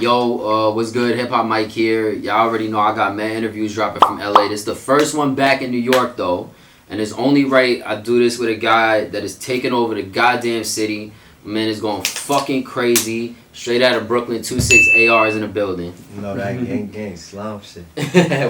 Yo, what's good? Hip Hop Mike here. Y'all already know I got mad interviews dropping from LA. This is the first one back in New York though, and it's only right I do this with a guy that is taking over the goddamn city. My man is going fucking crazy. Straight out of Brooklyn, 26 ARs in the building. You know that gang slum shit.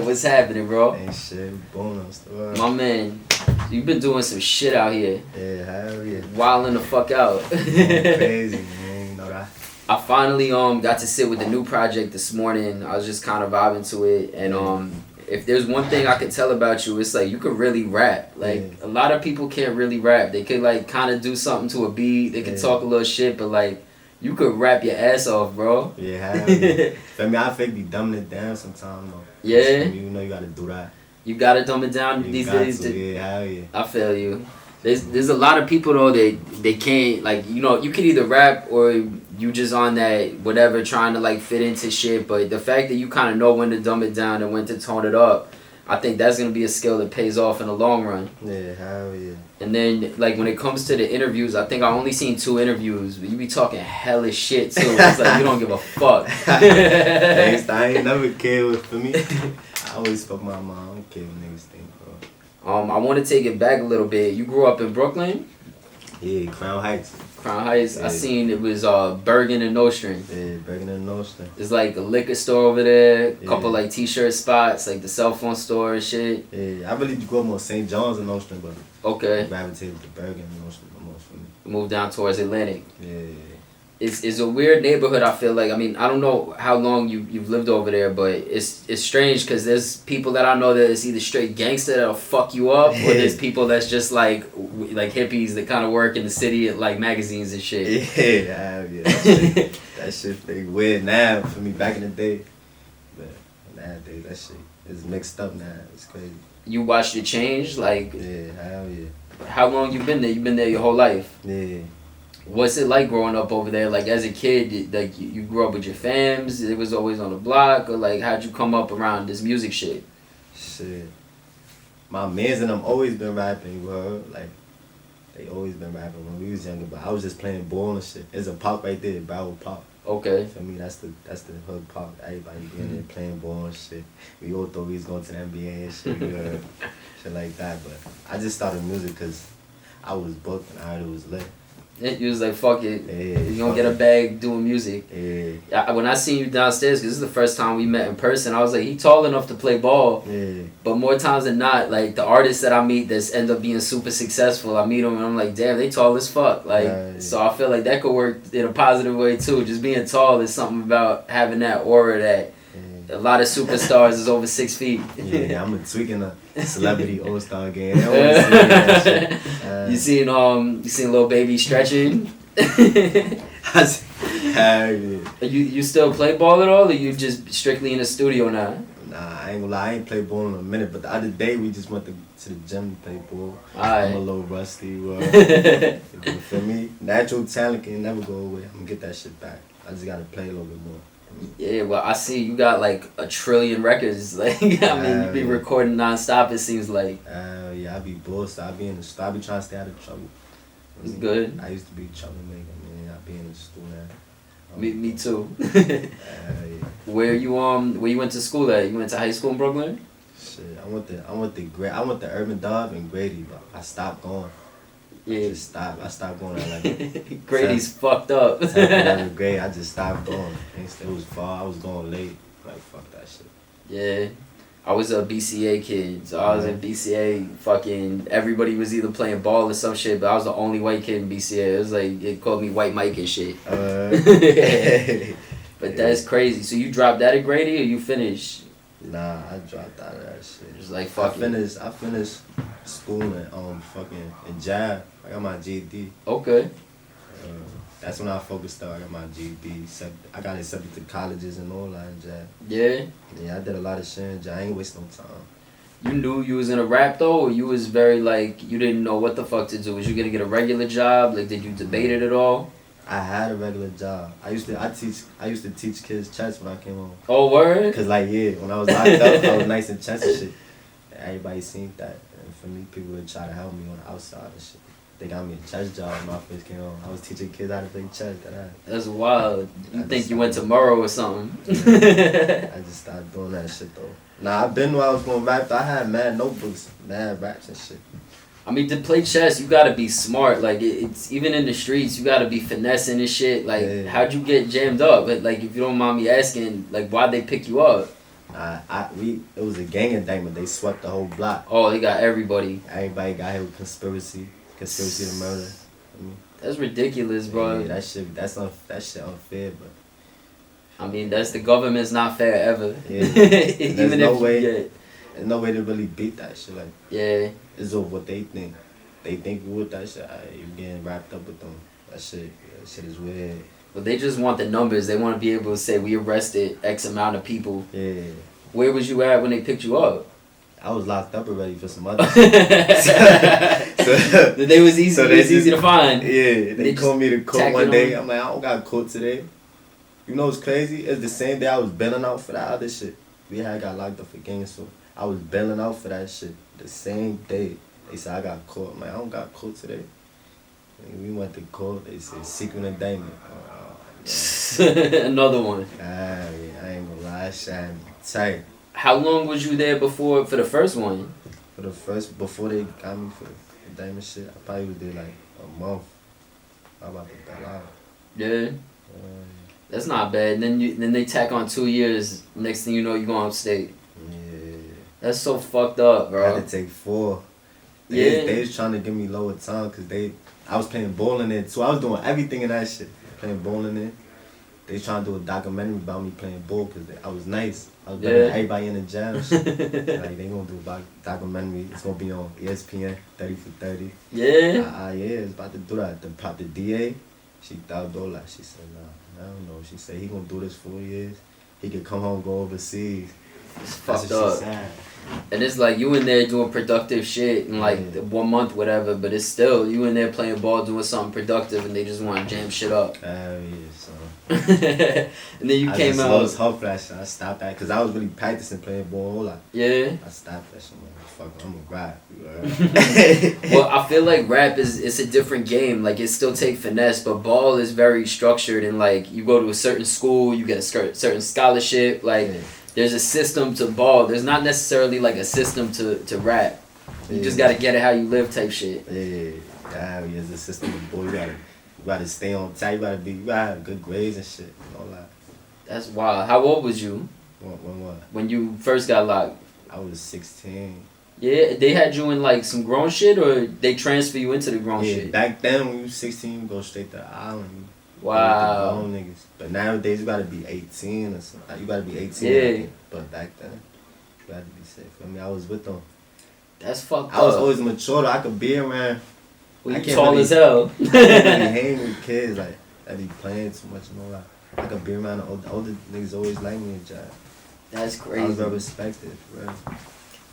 What's happening, bro? Ain't shit, bonus. My man, you've been doing some shit out here. Yeah, hell yeah. Wilding the fuck out. Crazy, man. You know that. I finally got to sit with the new project this morning. I was just kind of vibing to it, and if there's one thing I could tell about you, it's like you could really rap. Like a lot of people can't really rap. They could like kind of do something to a beat. They could talk a little shit, but like you could rap your ass off, bro. Yeah, hell yeah. I mean, I think be dumbing it down sometimes though. Yeah. You know you gotta do that. You gotta dumb it down these days. Yeah, hell yeah. I feel you. There's a lot of people though they can't, like, you know, you can either rap or you just on that whatever trying to like fit into shit, but the fact that you kind of know when to dumb it down and when to tone it up, I think that's gonna be a skill that pays off in the long run. Yeah, hell yeah. And then like when it comes to the interviews, I think I only seen 2 interviews, but you be talking hellish shit too. It's like you don't give a fuck. I ain't never cared for me. I always fuck my mom. I don't care what niggas think, bro. I want to take it back a little bit. You grew up in Brooklyn? Yeah, Crown Heights. Crown Heights. Yeah. I seen it was Bergen and Nostrand. Yeah, Bergen and Nostrand. There's like a liquor store over there, a couple like t-shirt spots, like the cell phone store and shit. Yeah, I really grew up on St. John's and Nostrand, but okay. I gravitated to Bergen and Nostrand most for me. Moved down towards Atlantic. Yeah. It's a weird neighborhood, I feel like. I mean, I don't know how long you've lived over there, but it's strange because there's people that I know that it's either straight gangster that'll fuck you up, or there's people that's just like hippies that kind of work in the city at like magazines and shit. Yeah. That shit fake weird now for me back in the day, but nowadays that shit is mixed up now. It's crazy. You watched it change, like. Yeah, hell yeah. How long you been there? You've been there your whole life. Yeah. What's it like growing up over there? Like as a kid, like you grew up with your fams. It was always on the block, or like how'd you come up around this music shit? Shit, my mans and them always been rapping. You heard? Like they always been rapping when we was younger. But I was just playing ball and shit. There's a park right there, Barrel Park. Okay. For me, that's the hood park. Everybody being there playing ball and shit. We all thought we was going to the NBA and shit. You heard? Shit like that. But I just started music because I was booked and I heard it was lit. You was like, fuck it. Yeah, you gonna get a bag doing music. Yeah. When I seen you downstairs, because this is the first time we met in person, I was like, he tall enough to play ball. Yeah. But more times than not, like the artists that I meet that end up being super successful, I meet them and I'm like, damn, they tall as fuck. Like, yeah. So I feel like that could work in a positive way too. Just being tall is something about having that aura that a lot of superstars is over 6 feet. Yeah, I'm tweaking a celebrity all-star game. You seen Lil Baby stretching? You still play ball at all, or you just strictly in the studio now? Nah, I ain't gonna lie, I ain't played ball in a minute, but the other day we just went to the gym to play ball. Alright. I'm a little rusty. You feel me? Natural talent can never go away. I'm gonna get that shit back. I just gotta play a little bit more. Yeah, well, I see you got like 1 trillion records. Like, I mean, you be recording nonstop. It seems like. Yeah, I be bored. I be trying to stay out of trouble. It's good. I used to be troublemaker, man. I be in the school now. Me too. Yeah. Where you went to school at? You went to high school in Brooklyn? Shit, I went to Urban Dove and Grady, but I stopped going. Yeah. I stopped going at like Grady's fucked up. Grade, I just stopped going. It was far. I was going late. Like fuck that shit. Yeah. I was a BCA kid, so I was in BCA. Fucking everybody was either playing ball or some shit, but I was the only white kid in BCA. It was like it called me White Mike and shit. But that's crazy. So you dropped that at Grady, or you finished? Nah, I dropped out of that shit. Just like fuck I finished school in Jab. I got my GED. Okay. That's when I focused out. I got my GED. I got accepted to colleges and all that in Jab. Yeah. Yeah, I did a lot of shit in Jab. I ain't waste no time. You knew you was in a rap though, or you was very like you didn't know what the fuck to do? Was you gonna get a regular job? Like, did you debate it at all? I had a regular job. I used to teach kids chess when I came home. Oh, word? Cause like when I was locked up, I was nice in chess and shit. Everybody seen that, and for me, people would try to help me on the outside and shit. They got me a chess job when I first came home. I was teaching kids how to play chess. That's wild. You think you went to Morrow or something? Yeah, I just started doing that shit though. Nah, I been when I was going rap. I had mad notebooks, mad raps and shit. I mean, to play chess, you gotta be smart. Like, it's even in the streets, you gotta be finessing and shit. Like, how'd you get jammed up? Like, if you don't mind me asking, like, why'd they pick you up? It was a gang indictment. They swept the whole block. Oh, they got everybody. Everybody got hit with conspiracy to murder. That's ridiculous, bro. Yeah, that shit unfair, but. I mean, that's the government's not fair ever. Yeah. Even no if way, you get. There's no way to really beat that shit. Like, yeah. It's over what they think. They think you with that shit. You getting wrapped up with them. That shit is weird. But they just want the numbers. They want to be able to say we arrested X amount of people. Yeah. Where was you at when they picked you up? I was locked up already for some other shit. The day was easy. So it was easy to find. Yeah. They called me to court one day. I'm like, I don't got court today. You know what's crazy? It's the same day I was bailing out for that other shit. We had got locked up for gang, so I was bailing out for that shit. The same day. They said I got caught. I'm like, I don't got caught today. And we went to court. They said secret indictment. Another one. I ain't gonna lie. Shit tight. How long was you there before for the first one? Before they got me for the indictment shit, I probably was there like a month. I'm about to bail out. Yeah. That's not bad. Then they tack on 2 years. Next thing you know, you going upstate. Yeah. That's so fucked up, bro. I had to take 4. They was trying to give me lower time because I was playing bowling there, so I was doing everything in that shit. Playing bowling there. They was trying to do a documentary about me playing ball because I was nice. I was better than everybody in the jam. Shit. Like, they gonna do a documentary. It's gonna be on ESPN, 30 for 30. Yeah? Yeah, it's about to do that. The DA, she thought $1. She said, nah, I don't know. She said he gonna do this 4 years. He could come home, go overseas. It's fucked up. And it's like you in there doing productive shit in like 1 month, whatever, but it's still you in there playing ball, doing something productive, and they just want to jam shit up. Yeah, so. And then you came out. I was hope that shit. I stopped that because I was really practicing playing ball a whole lot. Yeah. I stopped that shit. I'm like, fuck, I'm a rap. Well, I feel like rap it's a different game. Like it still take finesse, but ball is very structured and like you go to a certain school, you get a certain scholarship. Like there's a system to ball. There's not necessarily like a system to rap. You just gotta get it how you live type shit. Yeah, there's a system of ball. You gotta stay on time. You gotta have good grades and shit and all that. That's wild. How old was you? When what? When you first got locked. I was 16. Yeah, they had you in like some grown shit, or they transfer you into the grown shit. Back then when you was 16, you go straight to the island. Wow. Grown niggas. But nowadays you gotta be 18 or something. You gotta be 18. Yeah. But back then, you gotta be safe. I mean, I was with them. That's fucked up. I was always mature though. I could be around. Well, you tall as hell. I can't really hang with kids like that be playing too much and all that. I could be around the older niggas always like me in job. That's crazy. I was well respected, bro.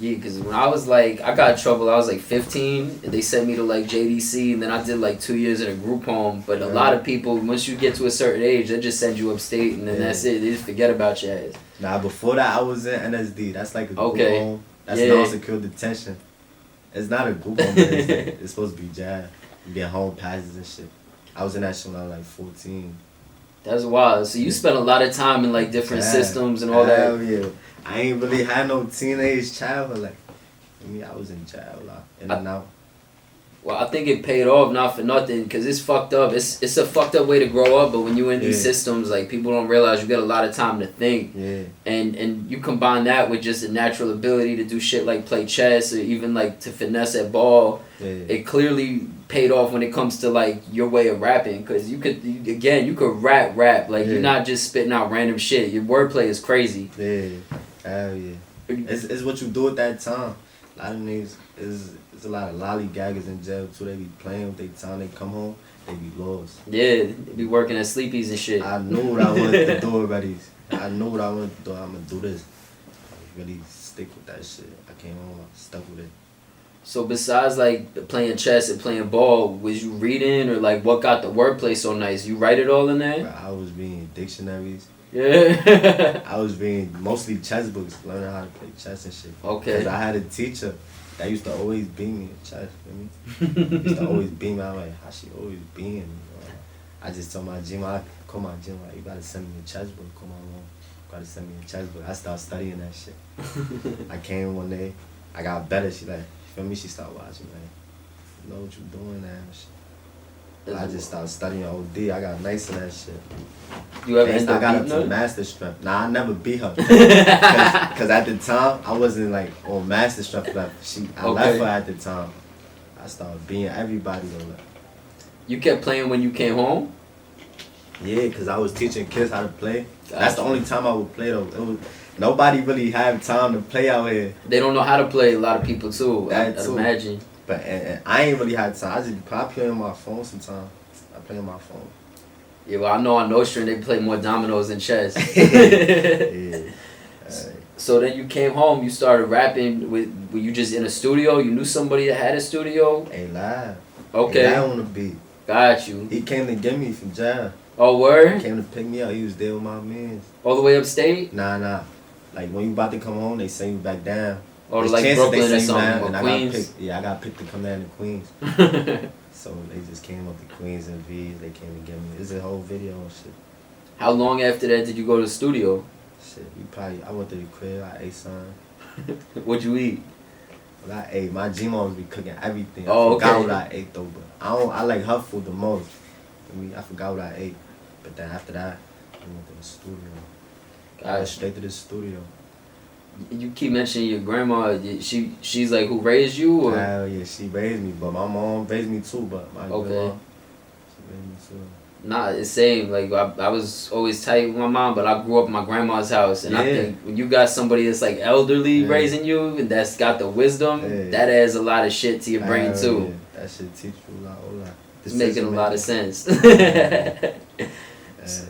Yeah, because when I was like, I got in trouble, I was like 15, and they sent me to like JDC, and then I did like 2 years in a group home. But a lot of people, once you get to a certain age, they just send you upstate, and then that's it. They just forget about your ass. Nah, before that, I was in NSD. That's like a group home. That's non-secure detention. It's not a group home, but it's supposed to be jab. You get home passes and shit. I was in that shit when I was like 14. That's wild. So you spent a lot of time in like different systems and all that. Hell yeah. I ain't really had no teenage childhood. Like, I was in jail a lot, in and out. Well, I think it paid off, not for nothing, because it's fucked up. It's a fucked up way to grow up, but when you in these systems, like, people don't realize you get a lot of time to think. Yeah. And you combine that with just a natural ability to do shit like play chess or even, like, to finesse at ball. Yeah. It clearly paid off when it comes to, like, your way of rapping, because you could rap. Like, you're not just spitting out random shit. Your wordplay is crazy. Yeah. Hell yeah. It's what you do at that time. A lot of niggas there's a lot of lollygaggers in jail too. They be playing with their time. They come home, they be lost. Yeah, they be working at sleepies and shit. I knew what I wanted to do already. I knew what I wanted to do. I'm gonna do this. I really stick with that shit. I came home, I stuck with it. So besides like playing chess and playing ball, was you reading or like what got the wordplay so nice? You write it all in there? I was reading dictionaries. Yeah. I was reading mostly chess books, learning how to play chess and shit. Okay. Because I had a teacher that used to always beat me in chest, you feel me? Used to always beat me. I'm like, how she always beating me? I just told my gym, I call my gym, like, you gotta send me a chest book. Come on, mom. You gotta send me a chest book. I started studying that shit. I came one day, I got better. She like, you feel me? She started watching, like, you know what you doing now and shit. I just started studying OD. I got nice in that shit. You ever end I up got up beating to her? master strength. Nah, I never beat her. Cause at the time I wasn't like on master strength. Like I left her at the time. I started beating everybody though. Like, You kept playing when you came home? yeah, cause I was teaching kids how to play. That's the only time I would play though. Nobody really had time to play out here. They don't know how to play. A lot of people too. I'd imagine. But and I ain't really had time. I play on my phone sometimes. I play on my phone. Yeah, well, I know on Nostrand they play more dominoes than chess. Yeah. So then you came home, you started rapping. Were you just in a studio? You knew somebody that had a studio? Ain't live. Okay. Ain't live on the beat. Got you. He came to get me from jail. Oh, word? He came to pick me up. He was there with my mans. All the way upstate? Nah. Like when you about to come home, they send you back down. Or There's like chances Brooklyn they or send you something, down, or and Queens? I got picked to come down to Queens. So they just came up to Queens and V's. They came to get me. It's a whole video and shit. How long after that did you go to the studio? Shit, I went to the crib. I ate something. What'd you eat? Well, I ate. My G-Mom be cooking everything. Oh, I forgot okay. what I ate though, but I like her food the most. I forgot what I ate. But then after that, I went to the studio. I went straight to the studio. You keep mentioning your grandma. She's like who raised you, or? Hell yeah, she raised me, but my mom raised me too. But my grandma, she raised me too. Nah, it's same. Like I was always tight with my mom, but I grew up in my grandma's house, and I think when you got somebody that's like elderly raising you and that's got the wisdom, that adds a lot of shit to your brain too. Yeah. That shit teach you a lot. It's making a lot of sense.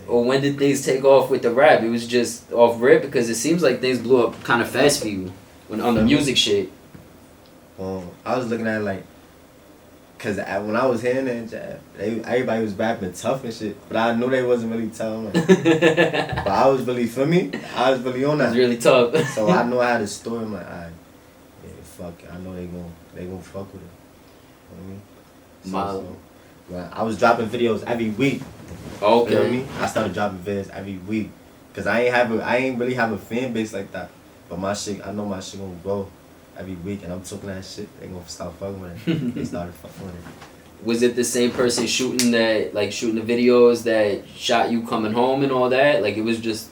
Or when did things take off with the rap? It was just off rip because it seems like things blew up kind of fast for you on the music shit. I was looking at it like, cause when I was hearing that, everybody was rapping tough and shit, but I knew they wasn't really tough. Like, but I was really, for me, I was really on that. It was really tough. So I know I had a story. I'm like, alright, yeah, fuck it. I know they gonna fuck with it. You know what I mean? I was dropping videos every week. Okay. You know what I mean? I started dropping videos every week, cause I ain't really have a fan base like that. But I know my shit gonna grow every week, and I'm talking that shit. They gonna start fucking with it. They started fucking with it. Was it the same person shooting the videos that shot you coming home and all that? Like it was just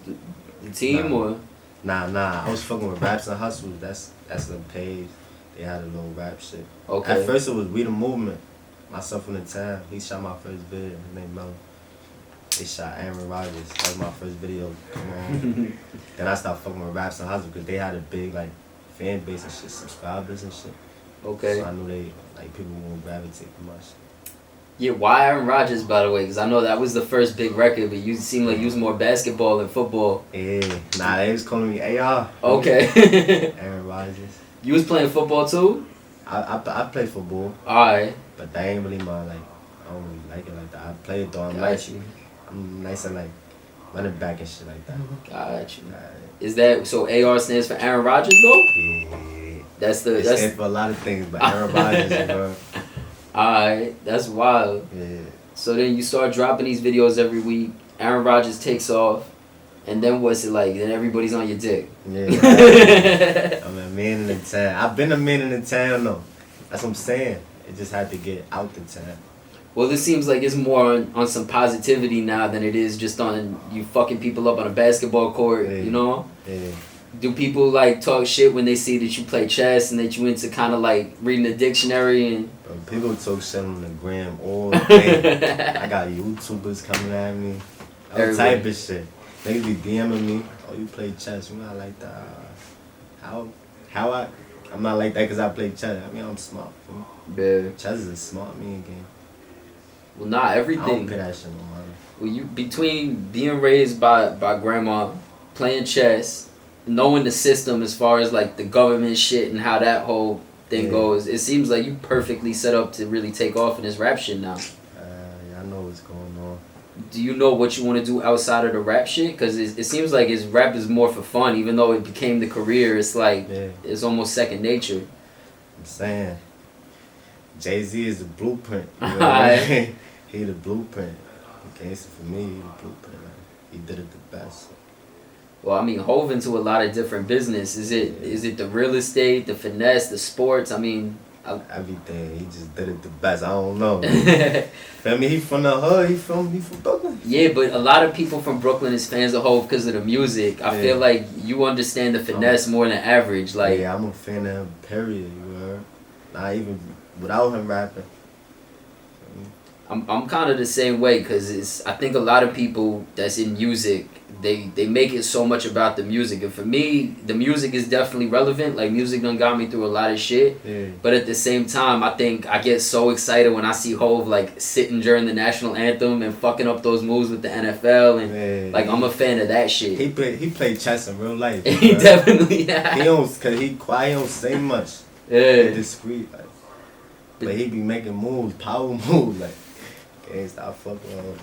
the team or? Nah. I was fucking with Raps and Hustles. That's the page. They had a little rap shit. Okay. At first it was We the Movement. Myself in the town. He shot my first video. His name Melo. They shot Aaron Rodgers. That was my first video. Come on. Then I started fucking with Raps and Hustles because they had a big fan base and shit, subscribers and shit. Okay. So I knew people were gonna gravitate to my shit. Yeah, why Aaron Rodgers, by the way? Because I know that was the first big record, but you seem like you was more basketball than football. Yeah, they was calling me AR. Okay. Aaron Rodgers. You was playing football too? I play football. Alright. But that ain't really I don't really like it like that. I play it though. I'm nice and running back and shit like that. Got you. Is that so? AR stands for Aaron Rodgers though? Yeah. It stands for a lot of things, but Aaron Rodgers, bro. Alright, that's wild. Yeah. So then you start dropping these videos every week. Aaron Rodgers takes off, and then what's it like? Then everybody's on your dick. Yeah. I'm a man in the town. I've been a man in the town though. That's what I'm saying. It just had to get out the town. Well, this seems like it's more on some positivity now than it is just on you fucking people up on a basketball court, you know? Yeah. Do people talk shit when they see that you play chess and that you into kind of reading the dictionary and? Bro, people talk shit on the gram all day. I got YouTubers coming at me, all type of shit. Niggas be DMing me, oh you play chess, you not like that. I'm not like that because I play chess. I mean I'm smart. Yeah. Chess is a smart game. Well, not everything. I don't pay that shit no money. Well, you between being raised by grandma, playing chess, knowing the system as far as the government shit and how that whole thing goes, it seems like you perfectly set up to really take off in this rap shit now. Yeah, I know what's going on. Do you know what you want to do outside of the rap shit? Because it seems like his rap is more for fun, even though it became the career. It's it's almost second nature. I'm saying Jay-Z is the blueprint. You know what I mean? He the blueprint. Gangsta for me, he the blueprint. Like, he did it the best. Well, I mean, Hov into a lot of different business. Is it the real estate, the finesse, the sports? I mean, everything. He just did it the best. I don't know. Feel me? He from the hood. He from Brooklyn. Yeah, but a lot of people from Brooklyn is fans of Hov because of the music. I feel like you understand the finesse more than average. Like, yeah, I'm a fan of him. Period. You heard? Not even without him rapping. I'm kind of the same way because I think a lot of people that's in music, they make it so much about the music. And for me, the music is definitely relevant. Like, music done got me through a lot of shit. Yeah. But at the same time, I think I get so excited when I see Hov, like, sitting during the national anthem and fucking up those moves with the NFL. And, like, I'm a fan of that shit. He played chess in real life. He definitely, He cause he quiet, he don't say much. Yeah. He discreet. Like, but he be making moves, power moves. Like, can't stop fucking.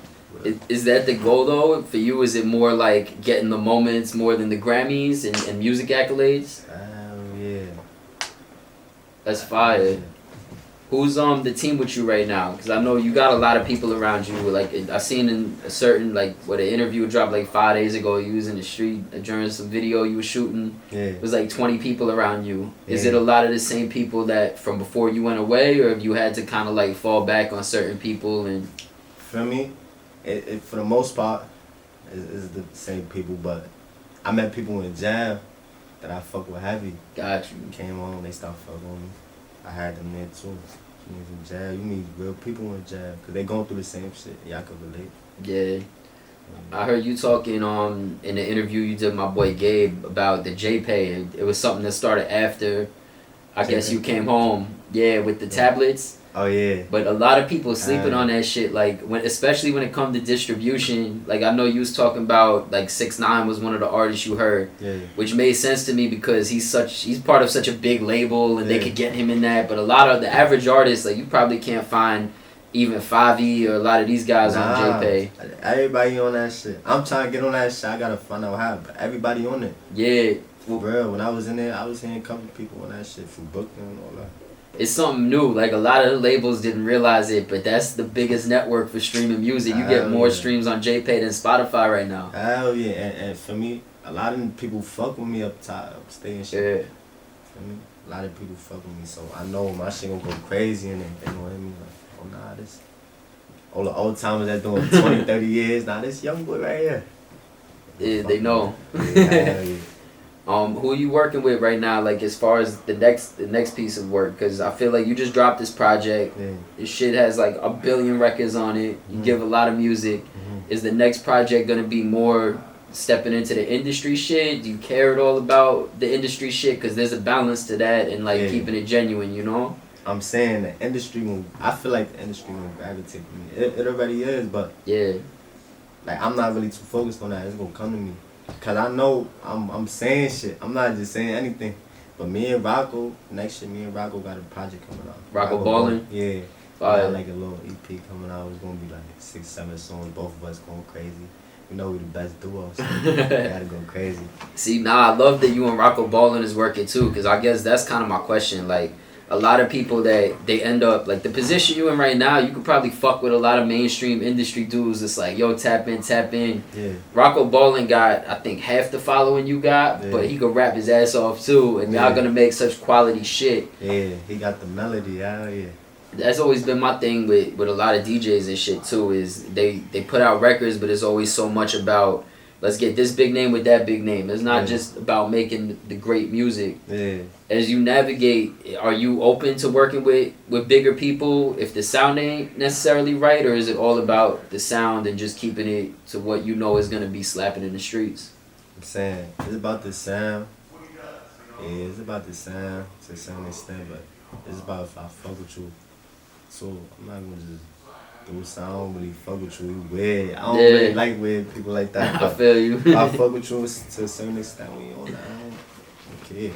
Is that the goal though? For you, is it more like getting the moments more than the Grammys and music accolades? Yeah. That's fire. Yeah. Who's the team with you right now? Because I know you got a lot of people around you. Like, I seen in a certain, like, what an interview dropped like 5 days ago. You was in the street during some video you were shooting. Yeah. It was like 20 people around you. Is Yeah. it a lot of the same people that from before you went away, or have you had to kind of like fall back on certain people? And for me, it for the most part is the same people, but I met people in jail that I fuck with heavy. Got you. Came on, they stopped fucking with me. I had them there too. You in jail, you meet real people in jail, cause they going through the same shit. Y'all can relate. Yeah. I heard you talking in the interview you did with my boy Gabe about the JPay. It was something that started after, I guess you came home. Yeah, with the tablets. Oh yeah. But a lot of people sleeping on that shit. Like especially when it comes to distribution. Like I know you was talking about like 6ix9ine was one of the artists you heard. Yeah. Which made sense to me because he's part of such a big label and they could get him in that. But a lot of the average artists, like you probably can't find even 5E or a lot of these guys on JPay. Everybody on that shit. I'm trying to get on that shit. I gotta find out how. But everybody on it. Yeah. For real, when I was in there, I was hearing a couple people on that shit from Brooklyn and all that. It's something new. Like a lot of the labels didn't realize it, but that's the biggest network for streaming music. You get more streams on JPay than Spotify right now. Hell yeah, and for me, a lot of people fuck with me up top, upstate and shit. Yeah. For me, a lot of people fuck with me, so I know my shit gonna go crazy and they gonna hit me like, oh nah, this all the old timers that doing 20, 30 years, nah, this young boy right here. Yeah, they know. Yeah, yeah. Who are you working with right now? Like as far as the next piece of work, because I feel like you just dropped this project. Yeah. This shit has like 1 billion records on it. You give a lot of music. Is the next project gonna be more stepping into the industry shit? Do you care at all about the industry shit? Because there's a balance to that and like keeping it genuine, you know. I'm saying the industry I feel like the industry will gravitate to me. It already is, but yeah, like I'm not really too focused on that. It's gonna come to me. Cause I know I'm saying shit. I'm not just saying anything. But me and Rocco, next year, me and Rocco got a project coming out. Rocco Ballin'? Yeah. Fire. Got like a little EP coming out. It's gonna be like 6, 7 songs. Both of us going crazy. You know we the best duo, so we gotta go crazy. See, now I love that you and Rocco Ballin' is working too, cause I guess that's kind of my question. Like, a lot of people that they end up like the position you in right now, you could probably fuck with a lot of mainstream industry dudes. It's like, yo, tap in. Yeah. Rocco Ballin' got, I think, half the following you got, but he could rap his ass off too, and y'all gonna make such quality shit. Yeah, he got the melody. Hell yeah. That's always been my thing with a lot of DJs and shit too. Is they put out records, but it's always so much about let's get this big name with that big name. It's not just about making the great music. Yeah. As you navigate, are you open to working with bigger people if the sound ain't necessarily right, or is it all about the sound and just keeping it to what you know is gonna be slapping in the streets? I'm saying it's about the sound. Yeah, it's about the sound to a certain extent, but it's about if I fuck with you. So I'm not gonna just do sound. I don't really fuck with you. You weird. I don't really like weird people like that. I feel you. If I fuck with you to a certain extent, we on that. Okay.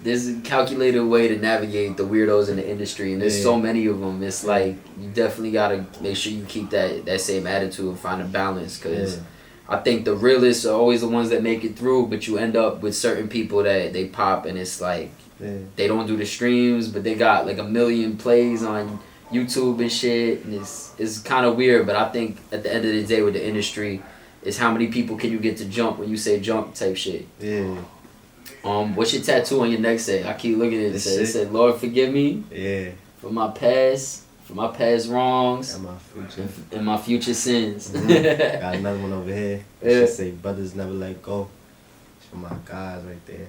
There's a calculated way to navigate the weirdos in the industry, and there's so many of them. It's like you definitely gotta make sure you keep that same attitude and find a balance, because I think the realists are always the ones that make it through, but you end up with certain people that they pop, and it's like Yeah. They don't do the streams, but they got like 1 million plays on YouTube and shit, and it's kind of weird. But I think at the end of the day, with the industry, is how many people can you get to jump when you say jump type shit. Yeah. What's your tattoo on your neck say? I keep looking at it. It said, "Lord, forgive me." Yeah. For my past wrongs, and my future sins. Mm-hmm. Got another one over here. Yeah. It should say, "Brothers never let go." It's for my guys right there.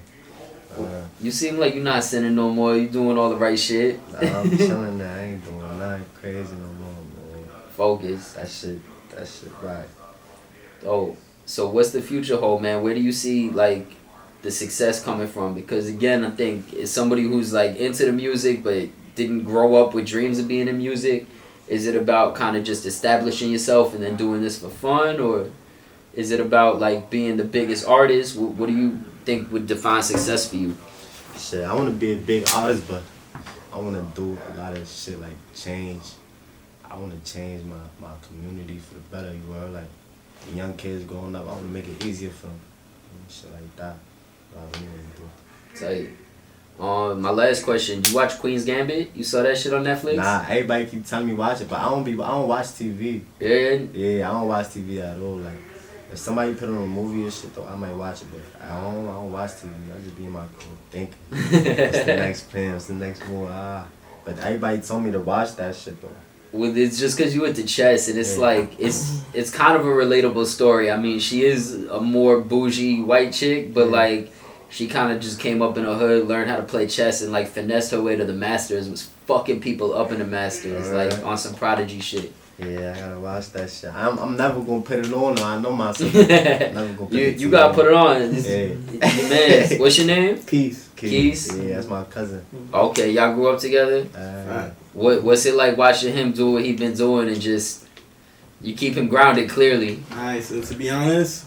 You seem like you're not sinning no more. You doing all the right shit. Nah, I'm chilling now. I ain't doing nothing crazy no more, man. Focus. That shit right. Oh, so what's the future hold, man? Where do you see like the success coming from? Because again, I think as somebody who's like into the music but didn't grow up with dreams of being in music, is it about kind of just establishing yourself and then doing this for fun, or is it about like being the biggest artist? What do you think would define success for you? Shit, I want to be a big artist, but I want to do a lot of shit like change. I want to change my community for the better. You know, like the young kids growing up, I want to make it easier for them. Shit like that. I really want to do. Tight. My last question: do you watch Queen's Gambit? You saw that shit on Netflix? Nah, everybody keep telling me watch it, but I don't watch TV. Yeah. Yeah, I don't watch TV at all. Like, if somebody put on a movie or shit though, I might watch it, but I don't watch TV. I just be in my room thinking, what's the next plan? What's the next move? But everybody told me to watch that shit though. Well, it's just because you went to chess, and it's like it's kind of a relatable story. I mean, she is a more bougie white chick, but like she kind of just came up in a hood, learned how to play chess, and like finessed her way to the Masters. Was fucking people up in the Masters, like on some Prodigy shit. Yeah, I gotta watch that shit. I'm never gonna put it on. I know myself. Never gonna put you gotta put it on. Yeah. Man, what's your name? Keith. Yeah, that's my cousin. Okay, y'all grew up together. What's it like watching him do what he been doing and just you keep him grounded clearly? Alright, so to be honest,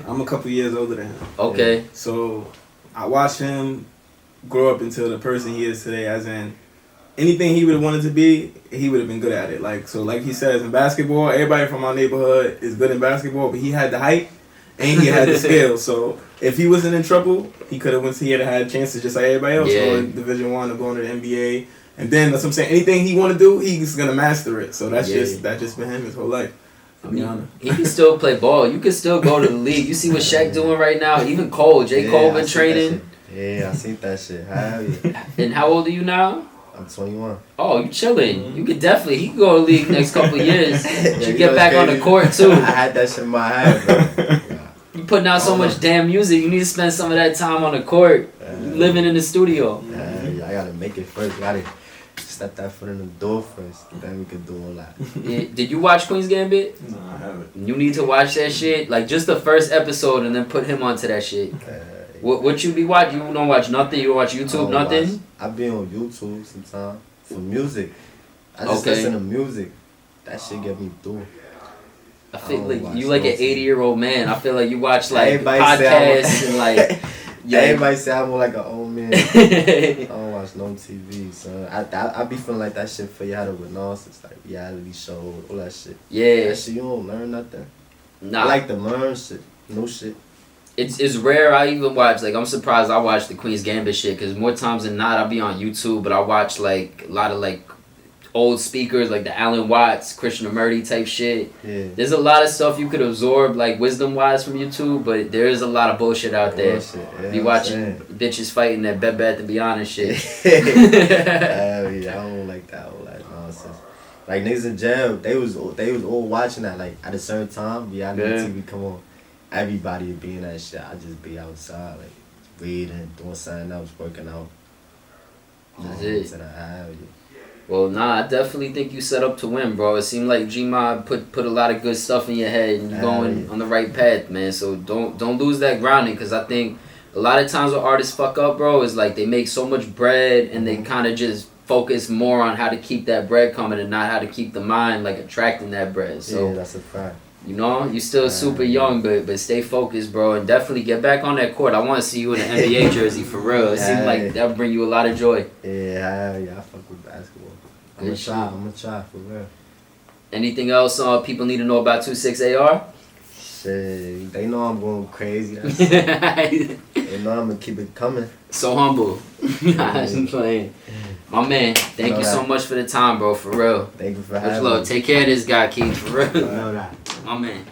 I'm a couple years older than him. Okay. Yeah. So I watched him grow up into the person he is today, as in anything he would have wanted to be, he would have been good at it. Like he says in basketball, everybody from our neighborhood is good in basketball, but he had the height and he had the skill. So if he wasn't in trouble, he had had chances just like everybody else going to Division I or going to the NBA. And then that's what I'm saying. Anything he want to do, he's gonna master it. So that's just been him his whole life. I mean, he can still play ball. You can still go to the league. You see what Shaq doing right now. Even Cole, Cole been training. Yeah, I seen that shit. Yeah. And how old are you now? I'm 21. Oh, you chilling. You could definitely, he can go to the league next couple of years. You get back on the court too. I had that shit in my head, bro. You putting out so much damn music. You need to spend some of that time on the court. Living in the studio. I gotta make it first. Gotta step that foot in the door first. Then we could do all that. Yeah. Did you watch Queen's Gambit? No, I haven't. You need to watch that shit. Like just the first episode and then put him onto that shit. What you be watching? You don't watch nothing? You don't watch YouTube? Nothing? I be on YouTube sometimes for music. I just listen to music. That shit get me through. I feel like you like an 80-year-old man. I feel like you watch like everybody podcasts and like. Everybody say I'm more like an old man. I don't watch no TV, so I be feeling like that shit for you had it with nonsense, like reality shows, all that shit. Yeah. That shit you don't learn nothing. Nah. I like to learn shit, new shit. It's rare I even watch, like I'm surprised I watch the Queen's Gambit shit, because more times than not I'll be on YouTube, but I watch like a lot of like old speakers like the Alan Watts, Krishnamurti type shit. Yeah. There's a lot of stuff you could absorb like wisdom wise from YouTube, but there is a lot of bullshit out there. Yeah, be watching bitches fighting that Bed Bath & Beyond and shit. Hell yeah, I don't like that all that nonsense. Like niggas in jail, they was all watching that like at a certain time. Reality TV come on, everybody would be in that shit. I just be outside like reading, doing something else, working out. That's it. Well, nah, I definitely think you set up to win, bro. It seemed like G-Mob put a lot of good stuff in your head and you're going on the right path, man. So don't lose that grounding, because I think a lot of times what artists fuck up, bro, is like they make so much bread and they kind of just focus more on how to keep that bread coming and not how to keep the mind like attracting that bread. So yeah, that's a fact. You know, you're still super young, but stay focused, bro, and definitely get back on that court. I want to see you in an NBA jersey for real. It seems like that'll bring you a lot of joy. Yeah, I fuck with basketball. I'm gonna try for real. Anything else people need to know about 26AR? Shit, they know I'm going crazy. They know I'm gonna keep it coming. So humble. I'm playing. My man, thank you so much for the time, bro. For real. Thank you for Much having love. me. Take care of this guy, Keith. For real. I know that. My man.